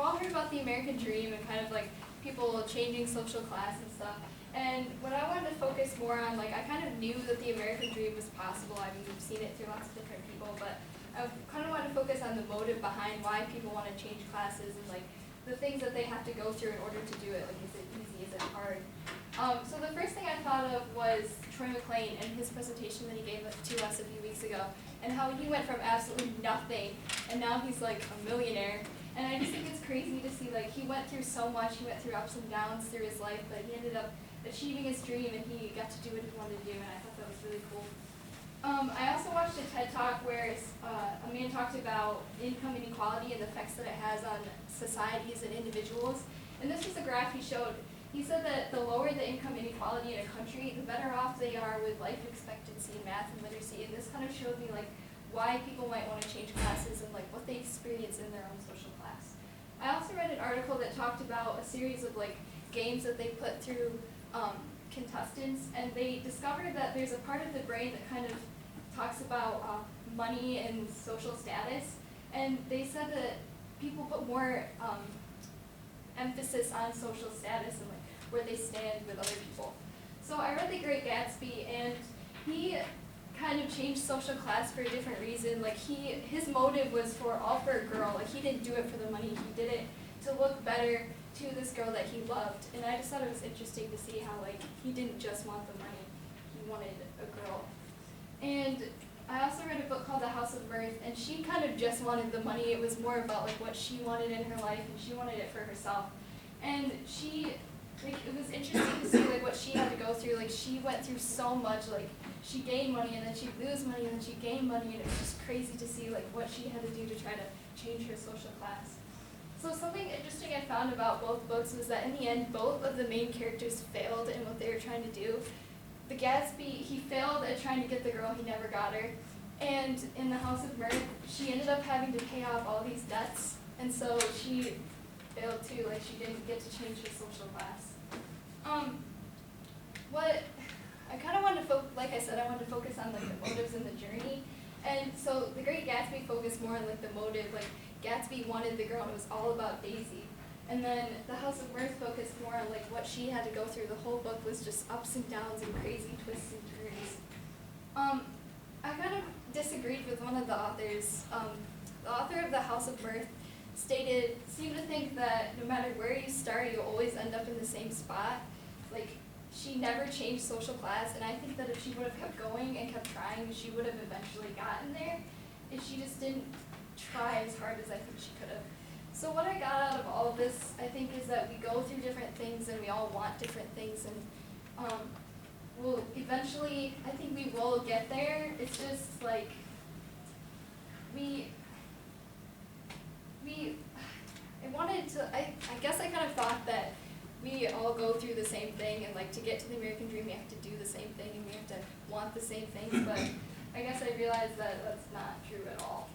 all heard about the American dream and kind of like people changing social class and stuff. And what I wanted to focus more on, like I kind of knew that the American dream was possible. I mean, we've seen it through lots of different people, but I kind of wanted to focus on the motive behind why people want to change classes and like the things that they have to go through in order to do it. Like, is it easy? Is it hard? So the first thing I thought of was Troy McClain and his presentation that he gave to us a few weeks ago, and how he went from absolutely nothing, and now he's like a millionaire. And I just think it's crazy to see, like, he went through so much, he went through ups and downs through his life, but he ended up achieving his dream, and he got to do what he wanted to do, and I thought that was really cool. I also watched a TED Talk where a man talked about income inequality and the effects that it has on societies and individuals. And this was a graph he showed. He said that the lower the income inequality in a country, the better off they are with life expectancy, math, and literacy. And this kind of showed me like why people might want to change classes and like what they experience in their own social class. I also read an article that talked about a series of like games that they put through contestants, and they discovered that there's a part of the brain that kind of talks about money and social status, and they said that people put more emphasis on social status and like where they stand with other people. So I read The Great Gatsby, and he kind of changed social class for a different reason. Like his motive was all for a girl. Like he didn't do it for the money. He did it to look better to this girl that he loved. And I just thought it was interesting to see how like he didn't just want the money. He wanted a girl. And I also read a book called The House of Mirth, and she kind of just wanted the money. It was more about like what she wanted in her life, and she wanted it for herself. And it was interesting to see like what she had to go through. Like she went through so much. Like she gained money, and then she'd lose money, and then she gained money, and it was just crazy to see like what she had to do to try to change her social class. So something interesting I found about both books was that in the end, both of the main characters failed in what they were trying to do. The Gatsby, he failed at trying to get the girl, he never got her. And in The House of Mirth, she ended up having to pay off all these debts, and so she failed too, like she didn't get to change her social class. I kind of wanted to like I said, I wanted to focus on like the motives and the journey. And so The Great Gatsby focused more on like the motive, like Gatsby wanted the girl and it was all about Daisy. And then The House of Mirth focused more on like what she had to go through. The whole book was just ups and downs and crazy twists and turns. I kind of disagreed with one of the authors. The author of The House of Mirth seemed to think that no matter where you start, you'll always end up in the same spot. Like, she never changed social class, and I think that if she would have kept going and kept trying, she would have eventually gotten there, if she just didn't try as hard as I think she could have. So what I got out of all of this, I think, is that we go through different things, and we all want different things, and we'll eventually, I think we will get there. It's just like, I guess I kind of thought that we all go through the same thing, and like to get to the American dream, we have to do the same thing, and we have to want the same things, but I guess I realized that that's not true at all.